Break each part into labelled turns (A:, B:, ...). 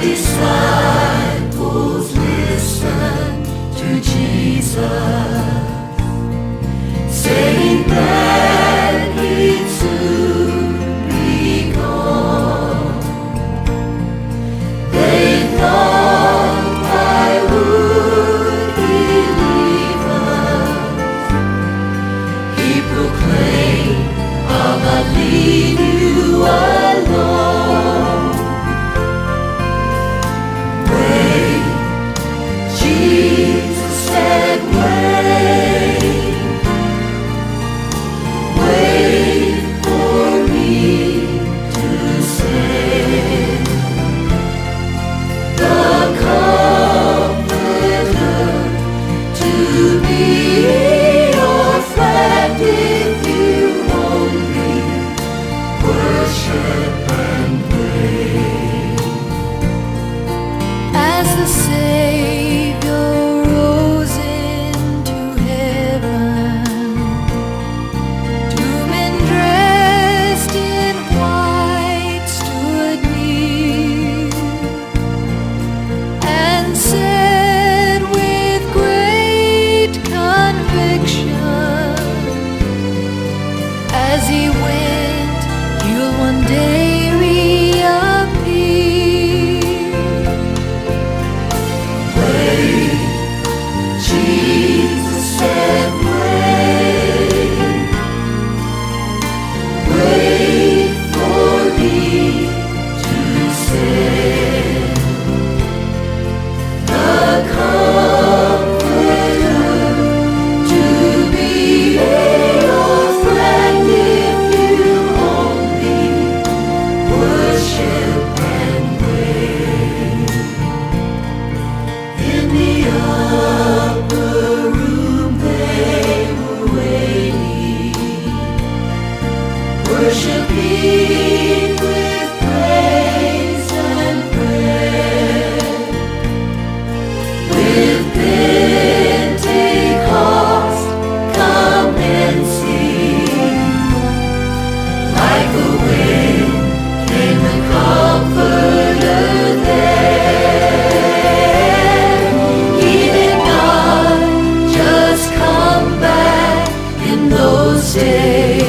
A: disciples listen to Jesus, saying that he'd soon be gone. They thought, why would he leave us? He proclaimed, I'll not leave you alone. Wait, Jesus said, wait for me to send the Comforter to be your friend if you only worship and pray.
B: As the Savior rose into heaven, two men dressed in white stood near and said with great conviction, as he went, you'll one day reappear.
A: Wait, Jesus said, wait for me to send the Comforter to be your friend if you only worship and wait. In the upper room they were waiting, worshiping with praise and prayer. With Pentecost commencing, like a wind came the Comforter there. He did not just come back in those days.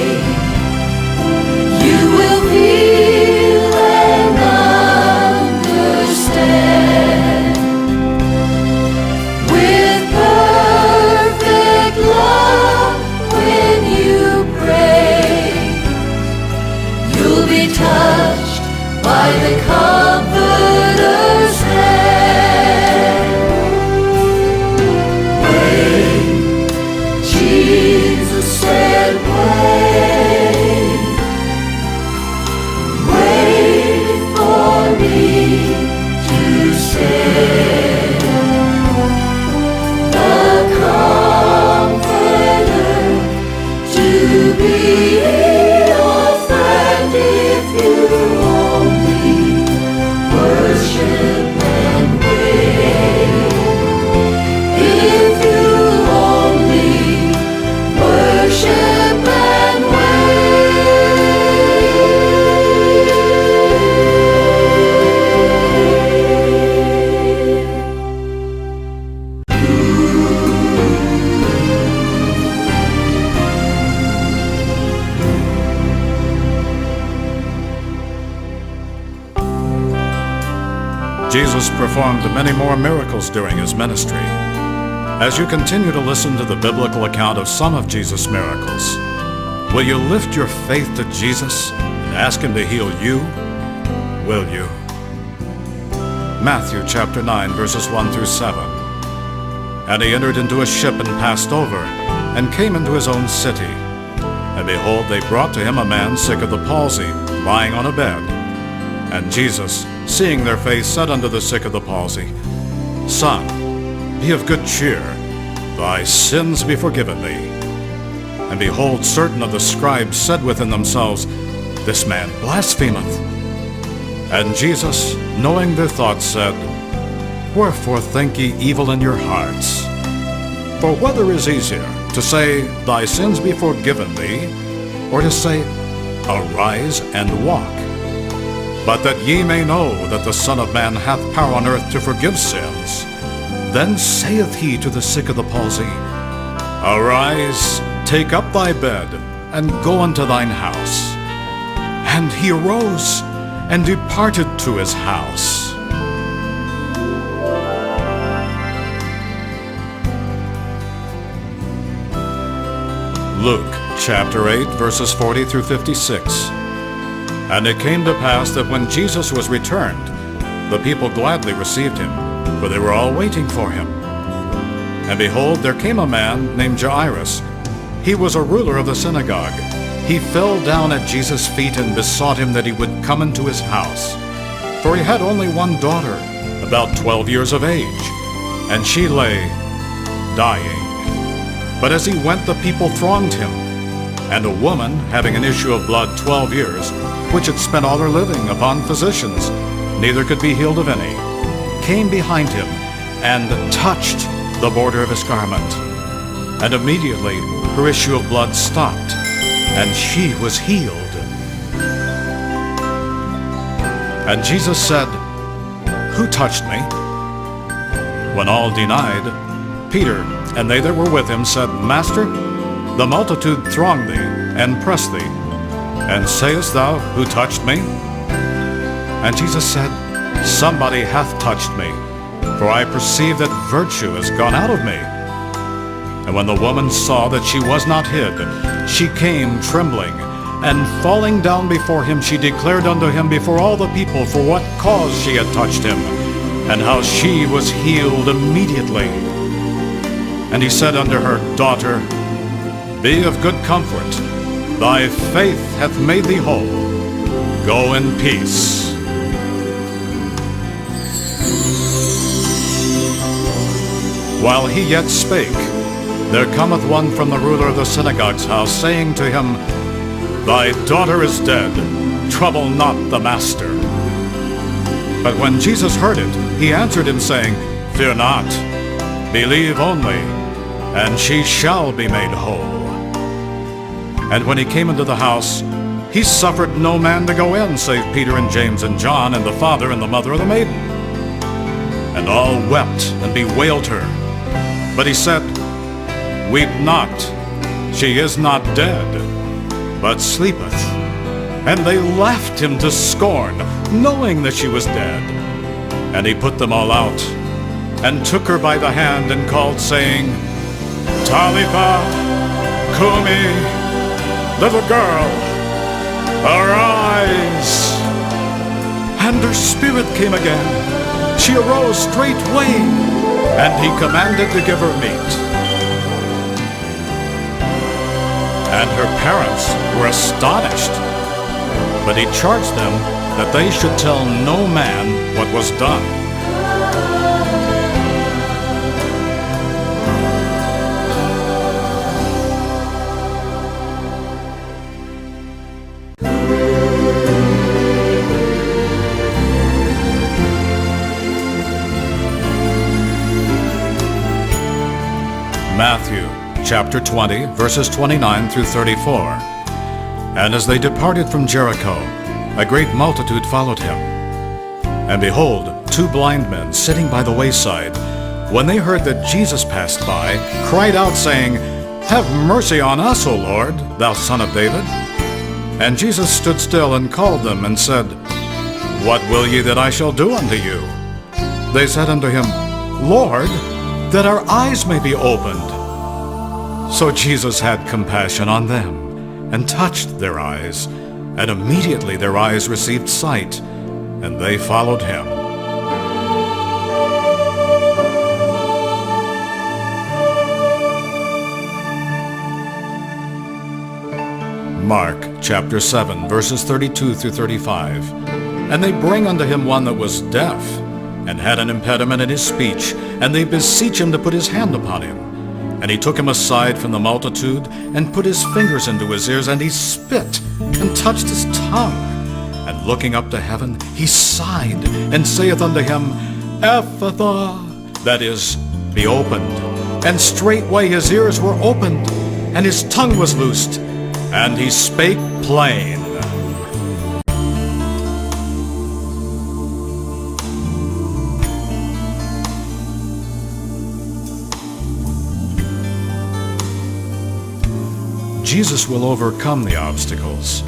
A: You will feel and understand. With perfect love when you pray, you'll be touched by the Comforter's hand. Wait, Jesus said, wait for me to send the Comforter to be your friend if you only worship and wait. If you only worship and
C: Jesus performed many more miracles during his ministry. As you continue to listen to the biblical account of some of Jesus' miracles, will you lift your faith to Jesus and ask him to heal you? Will you? Matthew chapter 9, verses 1 through 7. And he entered into a ship and passed over, and came into his own city. And behold, they brought to him a man sick of the palsy, lying on a bed. And Jesus, seeing their faith, said unto the sick of the palsy, Son, be of good cheer, thy sins be forgiven thee. And behold, certain of the scribes said within themselves, This man blasphemeth. And Jesus, knowing their thoughts, said, Wherefore think ye evil in your hearts? For whether is easier, to say, Thy sins be forgiven thee, or to say, Arise and walk? but that ye may know that the Son of Man hath power on earth to forgive sins. Then saith he to the sick of the palsy, Arise, take up thy bed, and go unto thine house. And he arose, and departed to his house. Luke chapter 8, verses 40 through 56. And it came to pass that when Jesus was returned, the people gladly received him, for they were all waiting for him. And behold, there came a man named Jairus. He was a ruler of the synagogue. He fell down at Jesus' feet and besought him that he would come into his house. For he had only one daughter, about 12 years of age, and she lay dying. But as he went, the people thronged him. And a woman, having an issue of blood 12 years, which had spent all her living upon physicians, neither could be healed of any, came behind him, and touched the border of his garment. And immediately her issue of blood stopped, and she was healed. And Jesus said, Who touched me? When all denied, Peter and they that were with him said, Master, the multitude throng thee, and press thee. And sayest thou, Who touched me? And Jesus said, Somebody hath touched me, for I perceive that virtue is gone out of me. And when the woman saw that she was not hid, she came trembling, and falling down before him, she declared unto him before all the people for what cause she had touched him, and how she was healed immediately. And he said unto her, Daughter, be of good comfort. Thy faith hath made thee whole. Go in peace. While he yet spake, there cometh one from the ruler of the synagogue's house, saying to him, Thy daughter is dead. Trouble not the master. But when Jesus heard it, he answered him, saying, Fear not, believe only, and she shall be made whole. And when he came into the house, he suffered no man to go in, save Peter and James and John, and the father and the mother of the maiden. And all wept and bewailed her. But he said, Weep not, she is not dead, but sleepeth. And they laughed him to scorn, knowing that she was dead. And he put them all out, and took her by the hand, and called, saying, Talitha cumi, little girl, arise. And her spirit came again. She arose straightway, and he commanded to give her meat. And her parents were astonished. But he charged them that they should tell no man what was done. Matthew chapter 20, verses 29 through 34. And as they departed from Jericho, a great multitude followed him. And behold, two blind men sitting by the wayside, when they heard that Jesus passed by, cried out, saying, Have mercy on us, O Lord, thou Son of David. And Jesus stood still and called them, and said, What will ye that I shall do unto you? They said unto him, Lord, that our eyes may be opened. So Jesus had compassion on them, and touched their eyes, and immediately their eyes received sight, and they followed him. Mark chapter 7, verses 32 through 35. And they bring unto him one that was deaf, and had an impediment in his speech, and they beseech him to put his hand upon him. And he took him aside from the multitude, and put his fingers into his ears, and he spit, and touched his tongue. And looking up to heaven, he sighed, and saith unto him, Ephphatha, that is, be opened. And straightway his ears were opened, and his tongue was loosed, and he spake plain. Jesus will overcome the obstacles.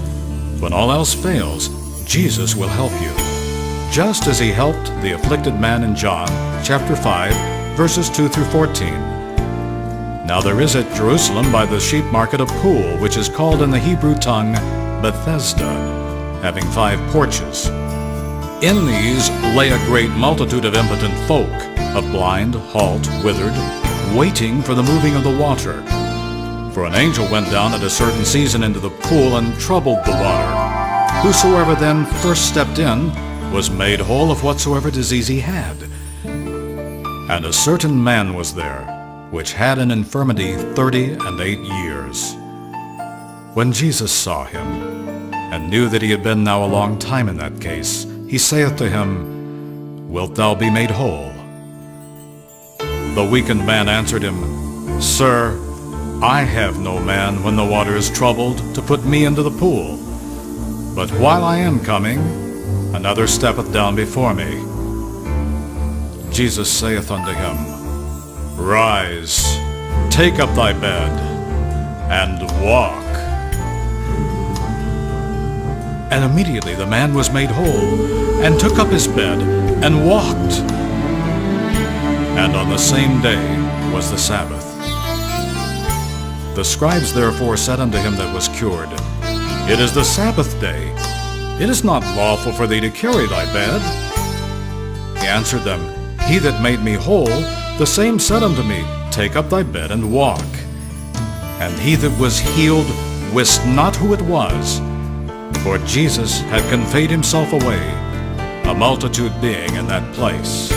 C: When all else fails, Jesus will help you, just as he helped the afflicted man in John chapter 5, verses 2 through 14. Now there is at Jerusalem by the sheep market a pool, which is called in the Hebrew tongue Bethesda, having 5 porches. In these lay a great multitude of impotent folk, of blind, halt, withered, waiting for the moving of the water. For an angel went down at a certain season into the pool and troubled the water. Whosoever then first stepped in was made whole of whatsoever disease he had. And a certain man was there, which had an infirmity 38 years. When Jesus saw him, and knew that he had been now a long time in that case, he saith to him, Wilt thou be made whole? The weakened man answered him, Sir, I have no man when the water is troubled to put me into the pool. But while I am coming, another steppeth down before me. Jesus saith unto him, Rise, take up thy bed, and walk. And immediately the man was made whole, and took up his bed, and walked. And on the same day was the Sabbath. The scribes therefore said unto him that was cured, It is the Sabbath day. It is not lawful for thee to carry thy bed. He answered them, He that made me whole, the same said unto me, Take up thy bed and walk. And he that was healed wist not who it was, for Jesus had conveyed himself away, a multitude being in that place.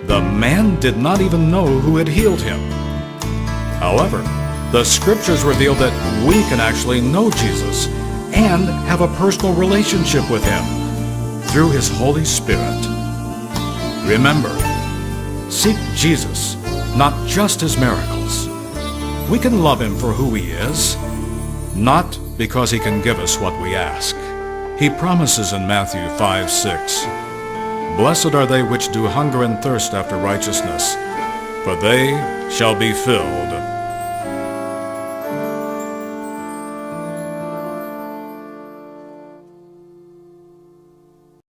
C: The man did not even know who had healed him. However, the scriptures reveal that we can actually know Jesus and have a personal relationship with him through his Holy Spirit. Remember, seek Jesus, not just his miracles. We can love him for who he is, not because he can give us what we ask. He promises in Matthew 5:6, Blessed are they which do hunger and thirst after righteousness, for they shall be filled.